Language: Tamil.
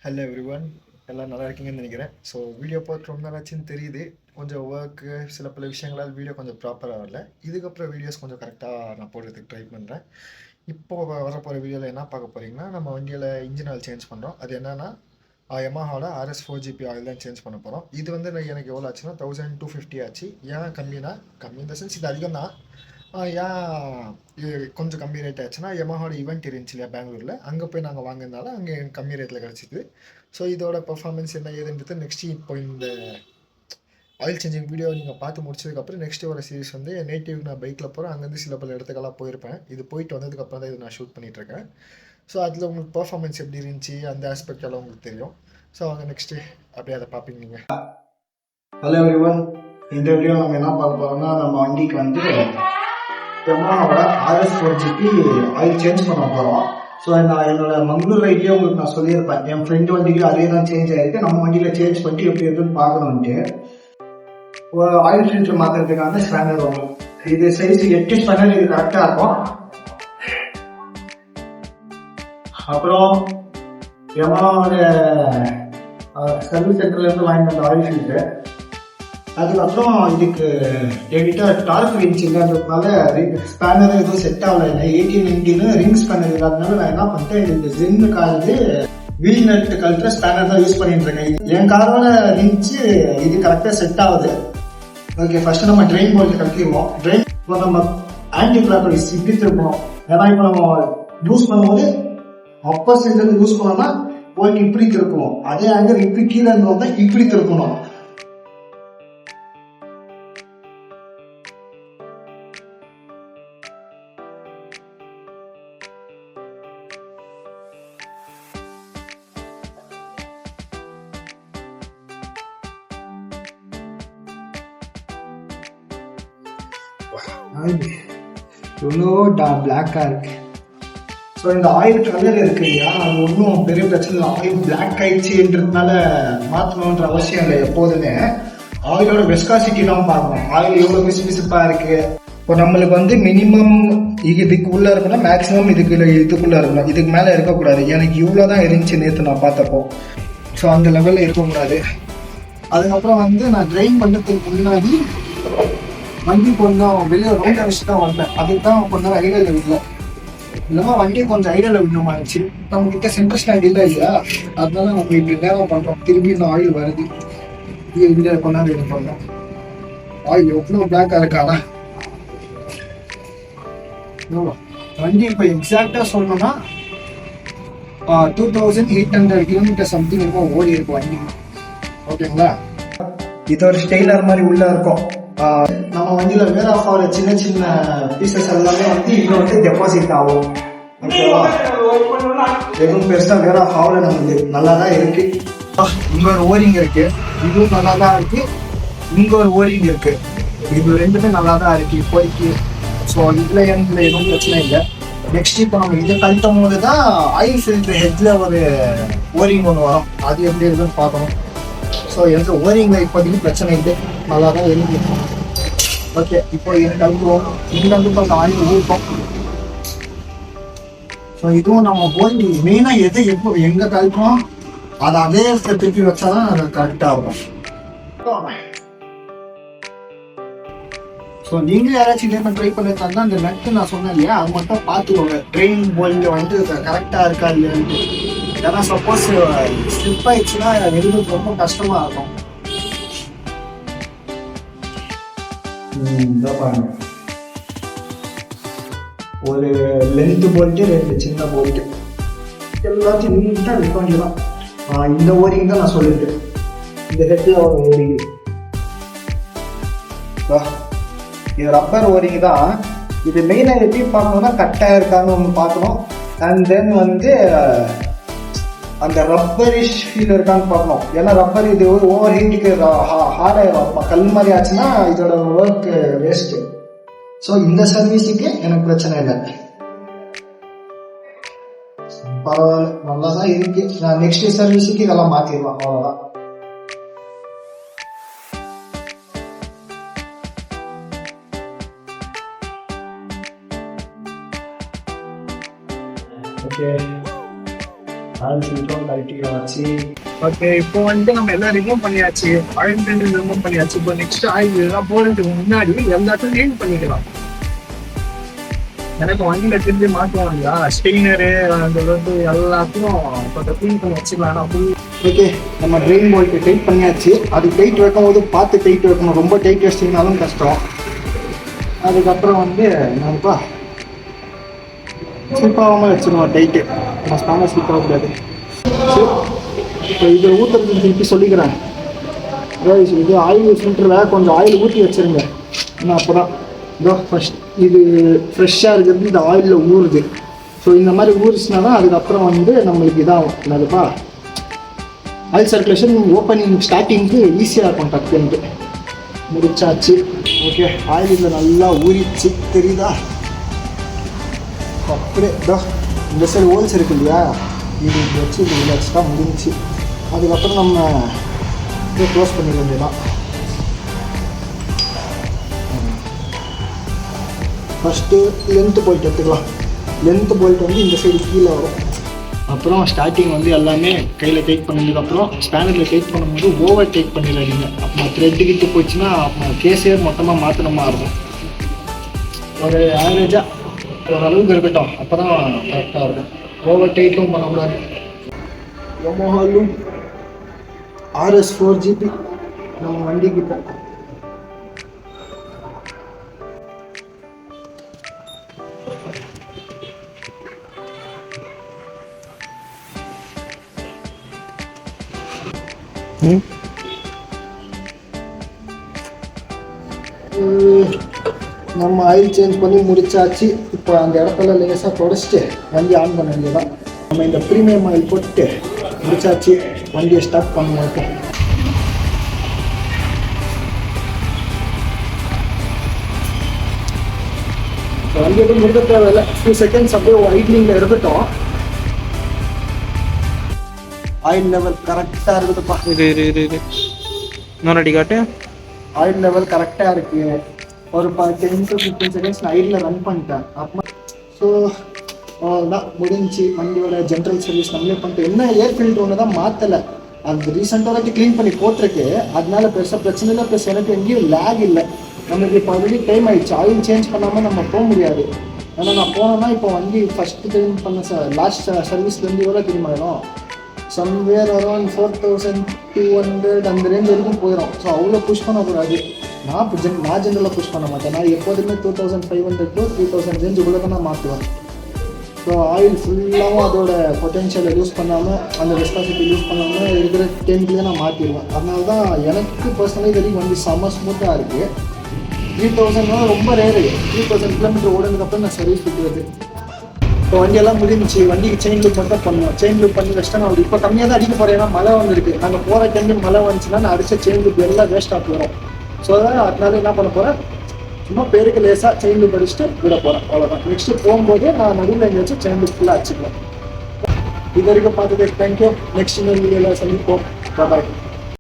Hello everyone. எல்லாம் நல்லா இருக்கீங்கன்னு நினைக்கிறேன். ஸோ வீடியோ பார்த்து ரொம்ப நாளாச்சுன்னு தெரியுது. கொஞ்சம் ஒர்க்கு சில பல விஷயங்களால் வீடியோ கொஞ்சம் ப்ராப்பராக வரல. இதுக்கப்புறம் வீடியோஸ் கொஞ்சம் கரெக்டாக நான் போடுறதுக்கு ட்ரை பண்ணுறேன். இப்போ வரப்போகிற வீடியோவில் என்ன பார்க்க போகிறீங்கன்னா, நம்ம வண்டியில் இன்ஜின் ஆயில் சேஞ்ச் பண்ணுறோம். அது என்னென்னா யமஹாவோட RS4GP ஆயில் தான் சேஞ்ச் பண்ண போகிறோம். இது வந்து எனக்கு எவ்வளோ ஆச்சுன்னா 1250 ஆச்சு. ஏன் கம்மினா, கம்மி இந்த சென்ஸ் இது அதிகம் தான். ஏன் இது கொஞ்சம் கம்மி ரேட் ஆச்சுன்னா, யமஹாவோட ஈவெண்ட் இருந்துச்சு இல்லையா பெங்களூரில், அங்கே போய் நாங்கள் வாங்கினால அங்கே கம்மி ரேட்டில் கிடச்சிது. ஸோ இதோட பர்ஃபார்மன்ஸ் என்ன ஏதுன்றது நெக்ஸ்ட்டு இப்போ இந்த ஆயில் சேஞ்சிங் வீடியோ நீங்கள் பார்த்து முடிச்சதுக்கப்புறம் நெக்ஸ்ட்டு ஒரு சீரிஸ் வந்து நேட்டிவ் நான் பைக்கில் போகிறேன். அங்கேருந்து சில பல இடத்துக்கெல்லாம் போயிருப்பேன். இது போயிட்டு வந்ததுக்கப்புறம் தான் இது நான் ஷூட் பண்ணிகிட்ருக்கேன். ஸோ அதில் உங்களுக்கு பர்ஃபார்மன்ஸ் எப்படி இருந்துச்சு அந்த ஆஸ்பெக்ட் எல்லாம் உங்களுக்கு தெரியும். ஸோ அவங்க நெக்ஸ்ட்டு அப்படியே அதை பார்ப்பீங்க நீங்கள். ஹலோ எவ்ரிவன், இந்த வீடியோ நம்ம என்ன பார்க்க போகிறோம்னா, நம்ம வண்டிக்கு வந்து யமஹாவோட RS4GP ஆயில் சேஞ்ச் பண்ண போகிறோம். ஸோ நான் என்னோட மங்களூர் ரைட்லேயே உங்களுக்கு நான் சொல்லியிருப்பேன், என் ஃப்ரெண்டு வண்டிக்கு அதே தான் சேஞ்ச் ஆகிருக்கு. நம்ம வண்டியில் சேஞ்ச் பண்ணிட்டு எப்படி இருக்குன்னு பார்க்கணுன்ட்டு ஆயில் ஃபில்டர் மாற்றுறதுக்கான ஸ்பேனர் வரும். இது சைஸ் 8 ஸ்பேனர், இது கரெக்டாக இருக்கும். அப்புறம் யமஹாவோட சர்வீஸ் சென்டர்லேருந்து வாங்கிட்டு வந்த ஆயில் ஃபில்டர். அதுக்கப்புறம் இதுக்கு என்கிட்ட டார்க் ரிங்ஸ் இல்லாததுனால ஸ்பேனர் எதுவும் செட் ஆகல. 1890 ரிங் ஸ்பேனர் இல்லாததுனால நான் என்ன பண்ணிட்டேன், இந்த ஜின்னுக்காவது வீல் நட் கழுத்துற ஸ்பேனர் தான் யூஸ் பண்ணிட்டு இருக்கேன். என் காரோட ரிங்ஸ் இது கரெக்டாக செட் ஆகுது. ஓகே, ஃபர்ஸ்ட் நம்ம ட்ரெயின் போல்ட் கழட்டிடுவோம். ட்ரெயின் நம்ம ஆன்டி கிளாக் வைஸ் இப்படி திருப்பணும். ஏன்னா இப்போ நம்ம யூஸ் பண்ணும்போது ஆப்போசிட்ல யூஸ் பண்ணோம்னா போல்ட் இப்படி திருப்பணும். அதே ஆங்கிள் இப்படி கீழே இருந்தோம்னா இப்படி திருப்பணும். இவ்வளோ பிளாக்கா இருக்கு. ஸோ இந்த ஆயில் கலர் இருக்கு இல்லையா, அது ஒன்றும் பெரிய பிரச்சனை இல்லை. ஆயில் பிளாக் ஆயிடுச்சுன்றதுனால மாற்றணுன்ற அவசியம் இல்லை. எப்போதுமே ஆயிலோட வெஸ்காசிட்டி தான் பார்க்கணும். ஆயில் எவ்வளோ பிசுபிசுப்பா இருக்கு. இப்போ நம்மளுக்கு வந்து மினிமம் இதுக்குள்ள இருக்கணும், மேக்ஸிமம் இதுக்குள்ள இருக்கணும். இதுக்கு மேலே இருக்கக்கூடாது. எனக்கு இவ்வளோ தான் இருந்துச்சு நேற்று நான் பார்த்தப்போ. ஸோ அந்த லெவலில் இருக்கக்கூடாது. அதுக்கப்புறம் வந்து நான் ட்ரைன் பண்ணுறதுக்கு முன்னாடி வண்டி கொஞ்சம் வெளியே ரவுண்ட் அடிச்சு தான் வந்தேன். அதுக்கு தான் கொஞ்சம் ஐடியாவில் விடல. இல்லைன்னா வண்டியை கொஞ்சம் ஐடியாவில் விடணும் ஆயிடுச்சு. நம்ம கிட்ட சென்டர் ஸ்டாண்ட் இல்லை இல்லையா, அதனால நம்ம இப்படி நேரம் பண்ணுறோம். திரும்பி இந்த ஆயில் வருது, இது இந்தியா கொண்டாந்து இது பண்ணோம். ஆயில் எவ்வளோ பிளாக்காக இருக்கானா. வண்டி இப்போ எக்ஸாக்டாக சொல்லணும்னா 2800 கிலோமீட்டர் சம்திங் இருக்கும் ஓடி இருக்கும் வண்டி. ஓகேங்களா, இது ஒரு ஸ்டெய்லர் மாதிரி உள்ள இருக்கும். நம்ம வண்டியில வேர் ஆஃப் ஆகிற சின்ன சின்ன பீசஸ் எல்லாமே வந்து இன்னும் வந்து டெபாசிட் ஆகும். ஓகேவா, எதுவும் பெருசா வேர் ஆஃப் ஆகல. நமக்கு நல்லா தான் இருக்கு. இங்க ஒரு ஓரிங் இருக்கு, இதுவும் நல்லா தான் இருக்கு. இங்க ஒரு ஓரிங் இருக்கு, இது ரெண்டுமே நல்லா தான் இருக்கு இப்போதைக்கு. ஸோ இதுல எனக்கு எதுவும் பிரச்சனை இல்லை. நெக்ஸ்ட் இப்போ நம்ம இதை கழிக்கும் போது தான் ஆயில் ஃபில்டர் ஹெட்ல ஒரு ஓரிங் ஒன்று வரும். அது எப்படி இருக்குன்னு பார்க்கணும். ஸோ எனக்கு ஓரிங்ல இப்போதைக்கு பிரச்சனை இல்லை, நல்லா தான் இருக்கு. ஓகே, இப்போ எனக்கு கழுவுவோம். இங்க வந்து இப்போ ஆயில் ஊற்றும். ஸோ இதுவும் நம்ம போயிட்டு மெயினாக எதை எப்போ எங்கே கழுப்போம் அதை அதே திருப்பி வச்சாதான் அது கரெக்டாக ஆகும். ஸோ நீங்களும் யாராச்சும் இதே மாதிரி ட்ரை பண்ணிருந்தாங்க, அந்த நட்டு நான் சொன்னேன் இல்லையா, அது மட்டும் பார்த்துக்கோங்க. ட்ரெயின் போல்ட் வந்து கரெக்டாக இருக்கா இல்லையான்ட்டு. ஏன்னா சப்போஸ் ஸ்லிப் ஆயிடுச்சுன்னா எழுதுறது ரொம்ப கஷ்டமா இருக்கும். பாருங்க, ஒரு லென்த் போல்ட்டு, 2 சின்ன போல்ட்டு, எல்லாத்தையும் நீட்டாக வைக்க வேண்டியதான். இந்த ஓரிங் தான் நான் சொல்லிட்டு, இந்த ஹெட்டில் ஒரு ஓரிங், இது ரப்பர் ஓரிங் தான். இது மெயினாக எப்படி பார்க்கணும்னா கட்டாக இருக்கான்னு ஒன்று பார்க்கணும். அண்ட் தென் வந்து அந்த ரப்பரிஷ் ஃபீல் இருக்கான்னு பார்க்கணும். ஏன்னா ரப்பர் இது ஓவர் ஹீட்டுக்கு ஹார்டாயிரும். கல் மாதிரி ஆச்சுன்னா இதோட ஒர்க் வேஸ்ட்டு. ஸோ இந்த சர்வீஸுக்கு எனக்கு பிரச்சனை இல்லை, பரவாயில்ல, நல்லா தான் இருக்கு. நான் நெக்ஸ்ட் சர்வீஸுக்கு இதெல்லாம் மாற்றிடுவேன், அவ்வளோதான். ஓகே, ஆயில் ஃபில்டரும் கழட்டி வச்சு. ஓகே, இப்போ வந்து நம்ம எல்லாம் ரிமூவ் பண்ணியாச்சு, ஆயில் ஃபில்டர் ரிமூவ் பண்ணியாச்சு. இப்போ நெக்ஸ்ட் ஆயில் எல்லாம் போறதுக்கு முன்னாடி எல்லாத்தையும் க்ளீன் பண்ணிக்கலாம். எனக்கு வண்டியில திரும்பி மாட்டுவோம் இல்லையா, ஸ்டெயினரு அந்த வந்து எல்லாத்தையும் கொஞ்சம் க்ளீன் பண்ணி வச்சுக்கலாம். ஓகே, நம்ம ட்ரெயின் போல்ட்டு டைட் பண்ணியாச்சு. அது டைட் வைக்கும்போது பார்த்து டைட் வைக்கணும், ரொம்ப டைட் வச்சிங்கனாலும் கஷ்டம். அதுக்கப்புறம் வந்து என்னப்பா ஸ்லிப்பாகாமல் வச்சுருவோம் டைட்டு, நம்ம ஸ்ட்ராங்காக ஸ்லிப் ஆகக்கூடாது. சரி, இப்போ இதில் ஊற்றுறதுன்னு திருப்பி சொல்லிக்கிறேன். இது ஆயில் ஃபில்டரில் கொஞ்சம் ஆயில் ஊற்றி வச்சுருங்க. ஏன்னா அப்போ தான் இதோ ஃபஸ்ட் இது ஃப்ரெஷ்ஷாக இருக்கிறது இந்த ஆயிலில் ஊறுது. ஸோ இந்த மாதிரி ஊறிச்சுனா தான் அதுக்கப்புறம் வந்து நம்மளுக்கு இதாகும். என்னதுப்பா, ஆயில் சர்க்குலேஷன் ஓப்பனிங் ஸ்டார்டிங்க்கு ஈஸியாக இருக்கும். டக்குன்ட்டு முடிச்சாச்சு. ஓகே, ஆயில் இதில் நல்லா ஊறிச்சு, தெரியுதா? அப்படியே இதோ இந்த சைடு ஹோல்ஸ் இருக்கு இல்லையா, இது வச்சு இது வச்சுட்டா முடிஞ்சிச்சு. அதுக்கப்புறம் நம்ம இதை க்ளோஸ் பண்ணிக்க வேண்டியதான். ஃபஸ்ட்டு லென்த்து போல்ட் எடுத்துக்கலாம். லென்த்து போல்ட் வந்து இந்த சைடு கீழே வரும். அப்புறம் ஸ்டார்டிங் வந்து எல்லாமே கையில் டைட் பண்ணதுக்கப்புறம் ஸ்பேனரில் டைட் பண்ணும்போது ஓவர் டைட் பண்ணிடுறாங்க. அப்புறம் த்ரெட்டு கிட்ட போச்சுன்னா அப்புறம் கேஸே மொத்தமாக மாற்றின மாதிரி இருக்கும். ஒரு ஆவரேஜாக ஓரளவுக்கு இருக்கட்டும், அப்போ தான் கரெக்டாக இருக்கும். ஓவர் டைட்டும் பண்ணக்கூடாது. Yamaha Loop RS 4GP நம்ம வண்டிக்கிட்ட. நம்ம ஆயில் சேஞ்ச் பண்ணி முடிச்சாச்சு. இப்போ அந்த இடத்துல லேசாக தொடச்சிட்டு வண்டி ஆன் பண்ண வேண்டியதான். நம்ம இந்த ப்ரீமியம் ஆயில் போட்டுட்டு முடிச்சாச்சு. வண்டியை ஸ்டார்ட் பண்ணுவோம். இப்போ வண்டி எதுவும் முடிக்க தேவையில்லை, ஃபியூ செகண்ட்ஸ் அப்படியே ஐட்லிங்கில் இருக்கட்டும். ஆயில் லெவல் கரெக்டாக இருக்குதுப்பா. இது இன்னொரு அடி காட்டு. ஆயில் லெவல் கரெக்டாக இருக்குது. ஒரு 10 to 15 செகண்ட்ஸ் நான் ஐடியில் ரன் பண்ணிட்டேன். அப்போ ஸோ அவ்வளோதான் முடிஞ்சு. வண்டியோட ஜென்ரல் சர்வீஸ் நம்மளே பண்ணிட்டு, என்ன ஏர் ஃபில்டர் ஒன்று தான் மாற்றலை, அது ரீசெண்டாக க்ளீன் பண்ணி போட்டிருக்கு. அதனால பெருசாக பிரச்சனை இல்லை. ப்ளஸ் எனக்கு எங்கேயும் லேக் இல்லை. நமக்கு இப்போ ஆல்ரெடி டைம் ஆகிடுச்சு. ஆயில் சேஞ்ச் பண்ணாமல் நம்ம போக முடியாது. ஏன்னா நான் போனோன்னா இப்போ வண்டி ஃபஸ்ட்டு டைம் பண்ண லாஸ்ட் சர்வீஸ்லேருந்து எவ்வளோ தெரியுமா ஆகிடும், சம்வேர் அரௌண்ட் 4200 அந்த ரேஞ்ச் வரைக்கும் போயிடும். ஸோ அவ்வளோ புஷ் பண்ணக்கூடாது. நான் ஜென்ரலாக புஷ் பண்ண மாட்டேன். நான் எப்போதுமே 2500 to 3000 ரேஞ்சுக்குள்ளே தான் நான் மாற்றுவேன். ஸோ ஆயில் ஃபுல்லாகவும் அதோட பொட்டென்ஷியலை யூஸ் பண்ணாமல், அந்த ரெஸ்பான்சிபிலிட்டி யூஸ் பண்ணாமல் இருக்கிற டைம்லேயே நான் மாற்றிடுவேன். அதனால தான் எனக்கு பர்சனலி வரைக்கும் வண்டி செம்ம ஸ்மூத்தாக இருக்குது. 3000 ரொம்ப ரேரு. 3000 கிலோமீட்டர் ஓடுனதுக்கப்புறம் நான் சர்வீஸ் விட்டுறது. இப்போ வண்டியெல்லாம் முடிஞ்சிச்சு. வண்டிக்கு செயின் லூப் மட்டும் பண்ணுவோம். செயின் லூப் பண்ணி வச்சுட்டா நான் இப்போ கம்மியாக தான் அடிக்க போகிறேன். ஏன்னா மழை வந்துருக்கு. நாங்கள் போகிற டைம்லேயும் மழை வந்துச்சுன்னா நான் அடித்த செயின் லூப் எல்லாம் வேஸ்ட்டாக போயிடும். ஸோ அதனால என்ன பண்ண போகிறேன், சும்மா பேருக்கு லேசாக செயின் லூப் அடிச்சுட்டு விட போகிறேன். அவ்வளோதான். நெக்ஸ்ட்டு போகும்போது நான் நடுவில் எங்கே வச்சு செயின் லூப் ஃபுல்லாக அடிச்சுக்குவேன். இது வரைக்கும் பார்த்ததுக்கு தேங்க்யூ. நெக்ஸ்ட் இன்னொரு வீடியோவில் சந்திப்போம். பாய்.